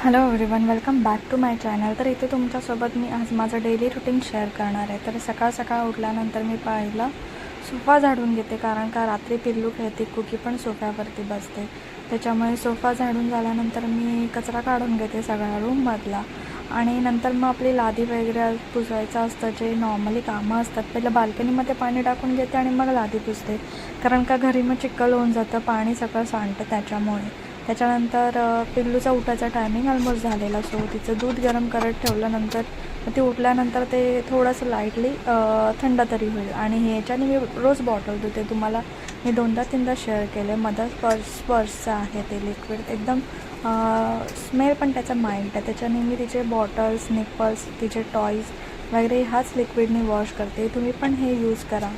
Hello everyone, welcome back to my channel. तर इथे तुमच्यासोबत मी आज माझं डेली रुटीन शेअर करणार आहे. तर सकाळ सकाळ उठल्यानंतर मी पहिलं सोफा झाडून घेते, कारण का रात्री पिल्लू खेळते, कुकी पण सोफ्यावरती बसते. त्याच्यामुळे सोफा झाडून झाल्यानंतर मी कचरा काढून घेते सगळ्या रूममधला, आणि नंतर मग आपली लादी वगैरे पुसायचं असतं, जे नॉर्मली कामं असतात. पहिलं बाल्कनीमध्ये पाणी टाकून घेते आणि मग लादी पुसते, कारण का घरी मग चिखल होऊन जातं, पाणी सगळं सांडतं त्याच्यामुळे. त्याच्यानंतर पिल्लूचा उठायचा टायमिंग ऑलमोस्ट झालेला, सो तिचं दूध गरम करत ठेवल्यानंतर ती उठल्यानंतर ते थोडंसं लाईटली थंड तरी होईल. आणि ह्याच्याने मी रोज बॉटल धुते. तुम्हाला मी 2दा-3दा शेअर केले. मदर स्पर्शचं आहे ते लिक्विड, एकदम स्मेल पण त्याचा माइल्ड आहे. त्याच्याने मी तिचे बॉटल्स, निप्पल्स, तिचे टॉईज वगैरे ह्याच लिक्विडने वॉश करते. तुम्ही पण हे यूज करा.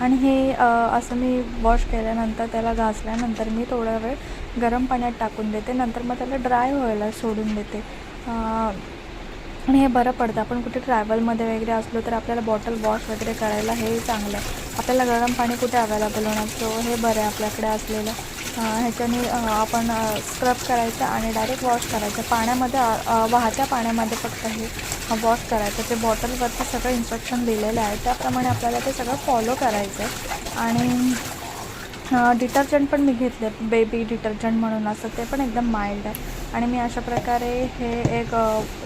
आणि हे असं मी वॉश केल्यानंतर त्याला घासल्यानंतर मी थोडा वेळ गरम पाण्यात टाकून देते. नंतर मग त्याला ड्राय व्हायला सोडून देते. आणि हे बरं पडतं. आपण कुठे ट्रॅव्हलमध्ये वगैरे असलो तर आपल्याला बॉटल वॉश वगैरे करायला हे चांगलं आहे. आपल्याला गरम पाणी कुठे अवेलेबल होणार, सो हे बरं आहे आपल्याकडे असलेलं. ह्याच्याने आपण स्क्रब करायचं आणि डायरेक्ट वॉश करायचं पाण्यामध्ये, वाहत्या पाण्यामध्ये फक्त हे वॉश करायचं. ते बॉटलवरती सगळं इन्स्ट्रक्शन दिलेलं आहे, त्याप्रमाणे आपल्याला ते सगळं फॉलो करायचं आहे. आणि डिटर्जंट पण मी घेतले, बेबी डिटर्जंट म्हणून असतं, ते पण एकदम माइल्ड आहे. आणि मी अशा प्रकारे हे एक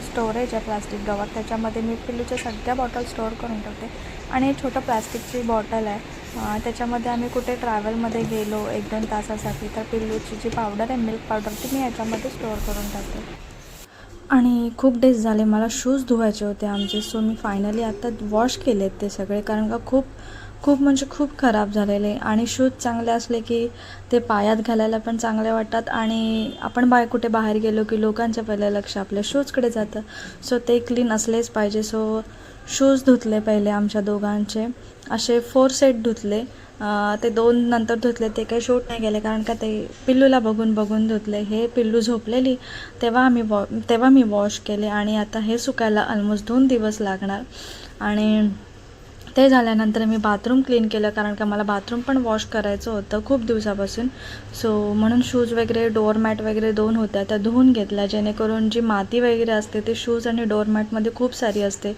स्टोरेज आहे प्लास्टिक कवर, त्याच्यामध्ये मी पिल्लूच्या सगळ्या बॉटल स्टोअर करून ठेवते. आणि छोटं प्लास्टिकची बॉटल आहे, त्याच्यामध्ये आम्ही कुठे ट्रॅव्हलमध्ये गेलो 1-2 तासासाठी, तर पिल्लूची जी पावडर आहे, मिल्क पावडर, ती मी याच्यामध्ये स्टोअर करून टाकते. आणि खूप डेज झाले मला शूज धुवायचे होते आमचे, सो मी फायनली आता वॉश केलेत ते सगळे, कारण का खूप म्हणजे खूप खराब झालेले. आणि शूज चांगले असले की ते पायात घालायला पण चांगले वाटतात, आणि आपण कुठे बाहेर गेलो की लोकांचं पहिलं लक्ष आपल्या शूजकडे जातं, सो ते क्लीन असलेच पाहिजे. सो शूज धुतले पहिले आमच्या दोघांचे, असे 4 सेट धुतले. ते 2 नंतर धुतले, ते काही शूट नाही गेले, कारण का ते पिल्लूला बघून धुतले. हे पिल्लू झोपलेली तेव्हा मी वॉश केले. आणि आता हे सुकायला ऑलमोस्ट 2 दिवस लागणार. आणि ते झाल्यानंतर मी बाथरूम क्लीन केलं, कारण का मला बाथरूम पण वॉश करायचं होतं खूप दिवसापासून. सो म्हणून शूज वगैरे, डोअरमॅट वगैरे 2 होत्या, त्या धुवून घेतल्या, जेणेकरून जी माती वगैरे असते ते शूज आणि डोअरमॅटमध्ये खूप सारी असते.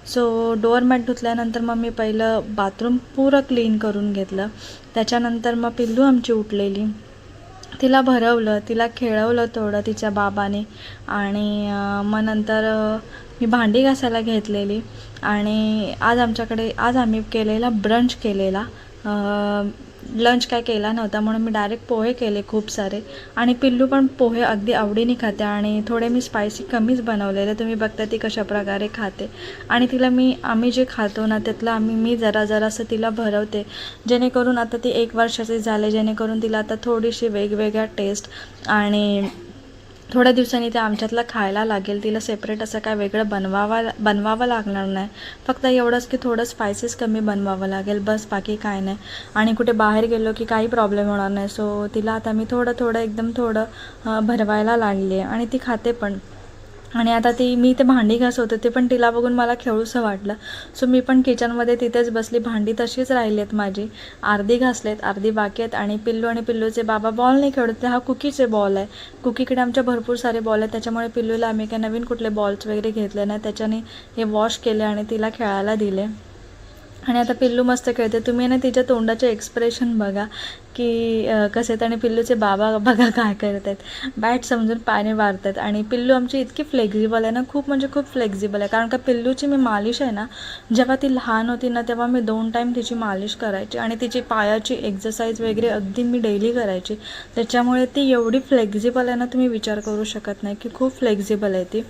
सो डोअरमॅट धुतल्यानंतर मग मी पहिलं बाथरूम पुरं क्लीन करून घेतलं. त्याच्यानंतर मग पिल्लू आमची उठलेली, तिला भरवलं, तिला खेळवलं थोडं तिच्या बाबाने. आणि मग नंतर मी भांडी घासायला घेतलेली. आणि आज आम्ही केलेला ब्रंच केलेला. लंच काय केला नव्हता, म्हणून मी डायरेक्ट पोहे केले खूप सारे. आणि पिल्लू पण पोहे अगदी आवडीने खाते, आणि थोडे मी स्पायसी कमीच बनवलेले. तुम्ही बघता ती कशा प्रकारे खाते. आणि तिला आम्ही जे खातो ना त्यातलं मी जरासं तिला भरवते, जेणेकरून आता ती 1 वर्षाची झाले, जेणेकरून तिला आता थोडीशी वेगवेगळ्या टेस्ट आणि थोड्या दिवसांनी ते आमच्यातलं खायला लागेल. तिला सेपरेट असं काय वेगळं बनवावं लागणार नाही. फक्त एवढंच की थोडं स्पायसेस कमी बनवावं लागेल, बस, बाकी काय नाही. आणि कुठे बाहेर गेलो की काही प्रॉब्लेम होणार नाही. सो तिला आता मी थोडं एकदम थोडं भरवायला लागली आहे, आणि ती खाते पण. आणि आता मी ते भांडी घासवते, ते पण तिला बघून मला खेळूसं वाटलं. सो मी पण किचनमध्ये तिथेच बसली. भांडी तशीच राहिली आहेत माझी, अर्धी घासलेत, अर्धी बाकी आहेत. आणि पिल्लू आणि पिल्लूचे बाबा बॉल नाही खेळत, हा कुकीचे बॉल आहे. कुकीकडे आमच्या भरपूर सारे बॉल आहेत, त्याच्यामुळे पिल्लूला आम्ही काही नवीन कुठले बॉल्स वगैरे घेतले नाही. त्याच्याने हे वॉश केले आणि तिला खेळायला दिले. आणि आता पिल्लू मस्त खेळते. तुम्ही ना तिच्या तोंडाचे एक्सप्रेशन बघा की कसे आहेत. आणि पिल्लूचे बाबा बघा काय करत आहेत, बॅट समजून पाणी मारत आहेत. आणि पिल्लू आमची इतकी फ्लेक्झिबल आहे ना, खूप म्हणजे खूप फ्लेक्झिबल आहे. कारण का पिल्लूची मी मालिश आहे ना, जेव्हा ती लहान होती ना तेव्हा मी 2 टाईम तिची मालिश करायची, आणि तिची पायाची एक्सरसाइज वगैरे अगदी मी डेली करायची. त्याच्यामुळे ती एवढी फ्लेक्झिबल आहे ना, तुम्ही विचार करू शकत नाही की खूप फ्लेक्झिबल आहे ती.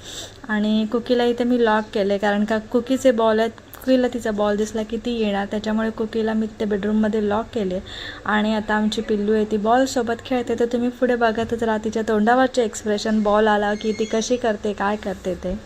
आणि कुकीला इथे मी लॉक केले, कारण का कुकीचे बॉल आहेत. कुकीला तिचा बॉल दिसला की ती येणार, त्याच्यामुळे कुकीला मी ते बेडरूममध्ये लॉक केले. आणि आता आमची पिल्लू आहे ती बॉलसोबत खेळते. तर तुम्ही पुढे बघतच राहा तिच्या तोंडावरचे एक्सप्रेशन, बॉल आला की ती कशी करते, काय करते ते.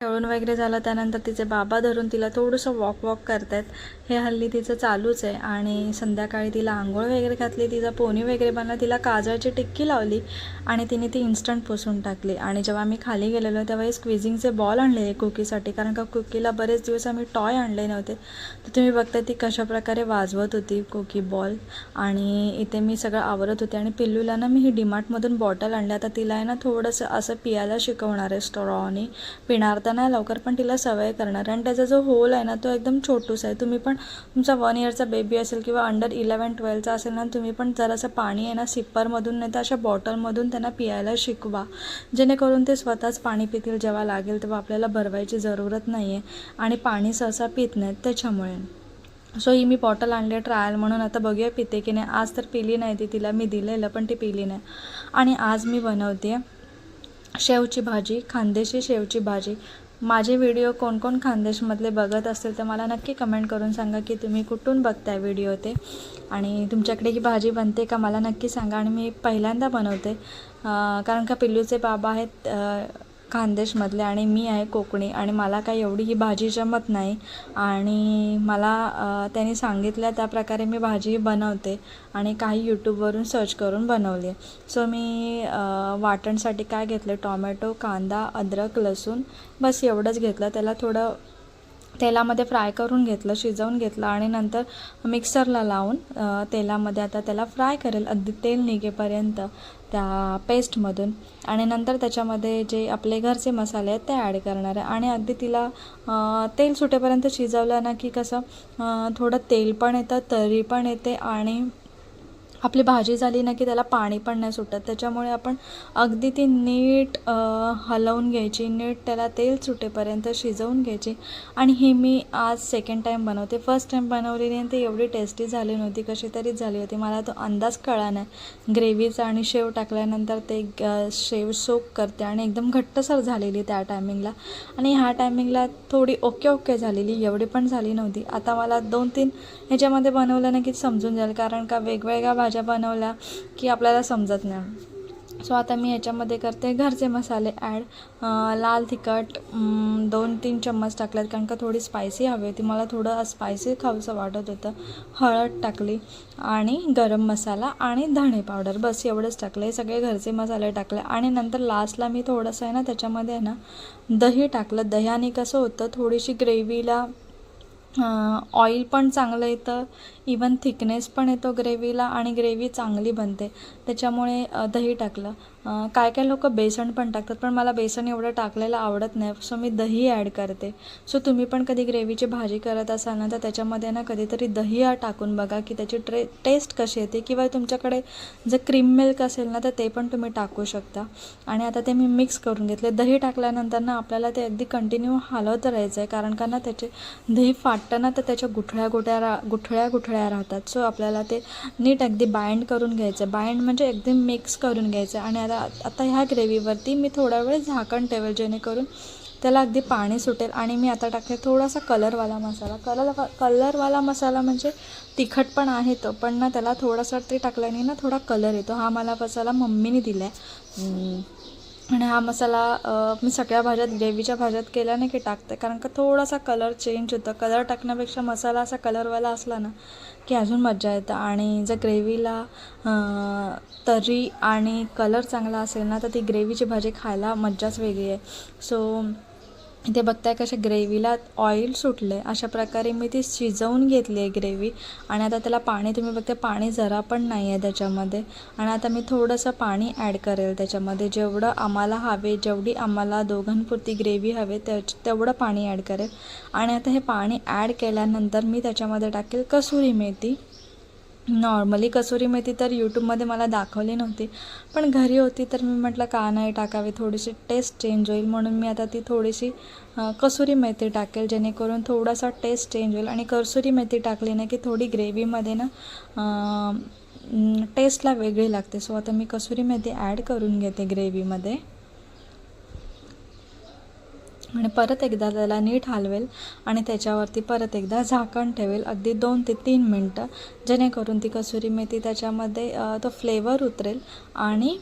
खेळून वगैरे झालं त्यानंतर तिचे बाबा धरून तिला थोडंसं वॉक करतायत. हे हल्ली तिचं चालूच आहे. आणि संध्याकाळी तिला आंघोळ वगैरे घातली, तिचा पोनी वगैरे बनला, तिला काजळची टिक्की लावली आणि तिने ती इन्स्टंट पुसून टाकली. आणि जेव्हा मी खाली गेलेलो तेव्हा हे स्क्विझिंगचे बॉल आणले कुकीसाठी, कारण का कुकीला बरेच दिवस आम्ही टॉय आणले नव्हते. तर तुम्ही बघता ती कशाप्रकारे वाजवत होती कुकी बॉल. आणि इथे मी सगळं आवरत होते. आणि पिल्लूला ना मी ही डीमार्टमधून बॉटल आणली. आता तिला आहे ना थोडंसं असं पियायला शिकवणार आहे स्ट्रॉनी. पिणार तर नाही लवकर पण तिला सवय करणार. आणि त्याचा जो होल आहे ना तो एकदम छोटूसा आहे. तुम्ही पण तुमचा 1 इयरचा बेबी असेल किंवा अंडर 11-12चा असेल ना, तुम्ही पण जरासं पाणी आहे ना सिप्परमधून नाही तर अशा बॉटलमधून त्यांना पियायला शिकवा, जेणेकरून ते स्वतःच पाणी पितील. जेव्हा लागेल तेव्हा आपल्याला भरवायची जरूरत नाही आहे. आणि पाणी सहसा पित नाहीत त्याच्यामुळे. सो ही मी बॉटल आणली आहे ट्रायल म्हणून. आता बघूया पिते की नाही. आज तर पिली नाही ती, तिला मी दिलेलं पण ती पिली नाही. आणि आज मी बनवते शेवची भाजी, खानदेशी शेवची भाजी. माझे व्हिडिओ कोण कोण खानदेशमधले बघत असतील तर मला नक्की कमेंट करून सांगा की तुम्ही कुठून बघताय व्हिडिओ ते. आणि तुमच्याकडे ही भाजी बनते का मला नक्की सांगा. आणि मी पहिल्यांदा बनवते कारण का पिल्लूचे बाबा आहेत खानदेशमधले आणि मी आहे कोकणी. आणि मला काही एवढी ही भाजी जमत नाही. आणि मला त्यांनी सांगितलं त्याप्रकारे मी भाजी बनवते. आणि काही यूट्यूबवरून सर्च करून बनवली आहे. सो मी वाटणसाठी काय घेतलं, टॉमॅटो, कांदा, अद्रक, लसूण, बस एवढंच घेतलं. त्याला थोडं तेलामध्ये फ्राय करून घेतलं, शिजवून घेतलं. आणि नंतर मिक्सरला लावून तेलामध्ये आता त्याला फ्राय करेल अगदी तेल निघेपर्यंत त्या पेस्टमधून. आणि नंतर त्याच्यामध्ये जे आपले घरचे मसाले आहेत ते ॲड करणार आहे. आणि अगदी तिला तेल सुटेपर्यंत शिजवलं ना की कसं थोडं तेल पण येतं, तरी पण येते. आणि आपली भाजी झाली ना की त्याला पाणी पण नाही सुटत. त्याच्यामुळे आपण अगदी ती नीट हलवून घ्यायची, नीट त्याला तेल सुटेपर्यंत शिजवून घ्यायची. आणि ही मी आज सेकंड टाईम बनवते. फर्स्ट टाईम बनवलेली आणि ती एवढी टेस्टी झाली नव्हती, कशी तरीच झाली होती. मला तो अंदाज कळला नाही ग्रेव्हीचा. आणि शेव टाकल्यानंतर ते शेव सोक करते आणि एकदम घट्टसर झालेली त्या टायमिंगला. आणि ह्या टायमिंगला थोडी ओके झालेली, एवढी पण झाली नव्हती. आता मला 2-3 ह्याच्यामध्ये बनवलं ना की समजून जाईल, कारण का वेगवेगळ्या भाज्या बनवल्या की आपल्याला समजत नाही. सो आता मी ह्याच्यामध्ये करते घरचे मसाले ॲड. लाल तिखट 2-3 चम्मच टाकल्यात, कारण का थोडी स्पायसी हवी होती मला, थोडं स्पायसी खावंसं वाटत होतं. हळद टाकली आणि गरम मसाला आणि धणे पावडर, बस एवढंच टाकलं. हे सगळे घरचे मसाले टाकले. आणि नंतर लास्टला मी थोडंसं आहे ना त्याच्यामध्ये आहे ना दही टाकलं. दह्याने कसं होतं थोडीशी ग्रेव्हीला ऑइल पण चांगलं येतं, इवन थिकनेस पण येतो ग्रेव्हीला आणि ग्रेव्ही चांगली बनते. त्याच्यामुळे दही टाकलं. काय काय लोक बेसन पण टाकतात, पण मला बेसन एवढं टाकलेलं आवडत नाही. सो मी दही ॲड करते. सो तुम्ही पण कधी ग्रेव्हीची भाजी करत असाल ना तर त्याच्यामध्ये ना कधीतरी दही टाकून बघा की त्याची टेस्ट कशी येते. किंवा तुमच्याकडे जर क्रीम मिल्क असेल ना तर ते पण तुम्ही टाकू शकता. आणि आता ते मी मिक्स करून घेतले. दही टाकल्यानंतर ना आपल्याला ते अगदी कंटिन्यू हलवत राहायचं आहे, कारण का ना त्याचे दही फाटतं ना तर त्याच्या गुठळ्या राहतात. सो आपल्याला ते नीट अगदी बाइंड करून घ्यायचं. बाइंड म्हणजे एकदम मिक्स करून घ्यायचं. आणि आता ह्या ग्रेव्हीवरती मी थोडा वेळ झाकण ठेवेल, जेणेकरून त्याला अगदी पाणी सुटेल. आणि मी आता टाकते थोडासा कलरवाला मसाला. कलरवाला मसाला म्हणजे तिखट पण आहे तो, पण ना त्याला थोडासा ते टाकल्याने ना थोडा कलर येतो. हा मला मसाला मम्मीने दिला आहे. आणि हा मसाला मी सगळ्या भाज्यात ग्रेव्हीच्या भाज्यात केल्याने की टाकते, कारण का थोडासा कलर चेंज होतं. कलर टाकण्यापेक्षा मसाला असा कलरवाला असला ना की अजून मजा येतं. आणि जर ग्रेव्हीला तर्री आणि कलर चांगला असेल ना तर ती ग्रेव्हीची भाजी खायला मज्जाच वेगळी आहे. सो इथे बघताय कशा ग्रेव्हीला ऑइल सुटले, अशा प्रकारे मी ती शिजवून घेतली आहे ग्रेव्ही. आणि आता त्याला पाणी तुम्ही बघता पाणी जरा पण नाही आहे त्याच्यामध्ये. आणि आता मी थोडंसं पाणी ॲड करेल त्याच्यामध्ये, जेवढं आम्हाला हवे, जेवढी आम्हाला दोघांपुरती ग्रेव्ही हवे तेवढं पाणी ॲड करेल. आणि आता हे पाणी ॲड केल्यानंतर मी त्याच्यामध्ये टाकेल कसुरी मेथी. नॉर्मली कसुरी मेथी तर यूट्यूबमध्ये मला दाखवली नव्हती, पण घरी होती तर मी म्हटलं का नाही टाकावी, थोडीशी टेस्ट चेंज होईल म्हणून मी आता ती थोडीशी कसुरी मेथी टाकेल, जेणेकरून थोडासा टेस्ट चेंज होईल. आणि कसुरी मेथी टाकली ना की थोडी ग्रेव्हीमध्ये ना टेस्टला वेगळी लागते. सो आता मी कसुरी मेथी ॲड करून घेते ग्रेव्हीमध्ये. आणि परत एकदा त्याला नीट हलवेल आणि त्याच्यावरती परत एकदा झाकण ठेवेल अगदी 2 ते 3 मिनटं, जेणेकरून ती कसुरी मेथी त्याच्यामध्ये तो फ्लेवर उतरेल आणि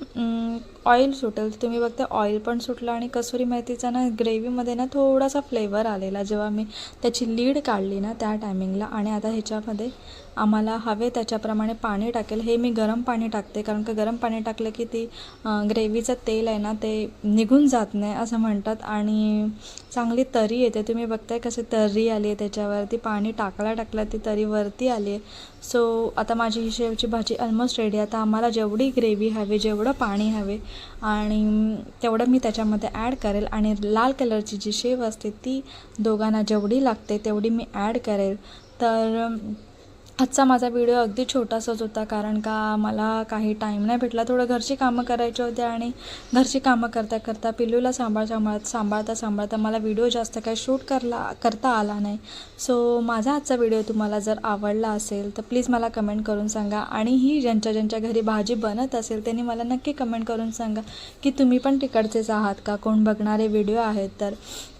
ऑइल सुटेल. तुम्ही बघता ऑइल पण सुटलं आणि कसुरी मेथीचा ना ग्रेव्हीमध्ये ना थोडासा फ्लेवर आलेला जेव्हा मी त्याची लीड काढली ना त्या टायमिंगला. आणि आता ह्याच्यामध्ये आम्हाला हवे त्याच्याप्रमाणे पाणी टाकेल. हे मी गरम पाणी टाकते कारण का गरम पाणी टाकलं की ती ग्रेव्हीचं तेल आहे ना ते निघून जात नाही असं म्हणतात आणि चांगली तरी येते. तुम्ही बघताय कशी तरी आली आहे त्याच्यावरती. पाणी टाकला ती तरी वरती आली आहे. सो आता माझी ही शेवची भाजी ऑलमोस्ट रेडी. आता आम्हाला जेवढी ग्रेव्ही हवी जेवढं पाणी हवे आणि तेवढं मी त्याच्यामध्ये ॲड करेल आणि लाल कलरची जी शेव असते ती दोघांना जेवढी लागते तेवढी मी ॲड करेल. तर आजचा माझा व्हिडिओ अगदी छोटासाच होता कारण का मला काही टाईम नाही भेटला. थोडं घरची कामं करायची होती आणि घरची कामं करता पिल्लूला सांभाळता मला व्हिडिओ जास्त काही शूट करता आला नाही. सो माझा आजचा व्हिडिओ तुम्हाला जर आवडला असेल तर प्लीज मला कमेंट करून सांगा. आणि ही ज्यांच्या घरी भाजी बनत असेल त्यांनी मला नक्की कमेंट करून सांगा की तुम्ही पण तिकडचेच आहात का, कोण बघणारे व्हिडिओ आहेत तर.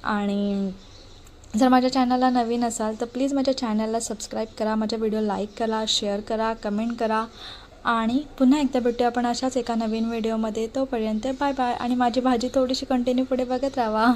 आणि जर माझ्या चॅनलला नवीन असाल तर प्लीज माझ्या चॅनलला सबस्क्राईब करा, माझ्या व्हिडिओ लाईक करा, शेअर करा, कमेंट करा. आणि पुन्हा एकदा भेटूया आपण अशाच एका नवीन व्हिडिओमध्ये. तोपर्यंत बाय बाय. आणि माझी भाजी थोडीशी कंटिन्यू पुढे बघत राहा.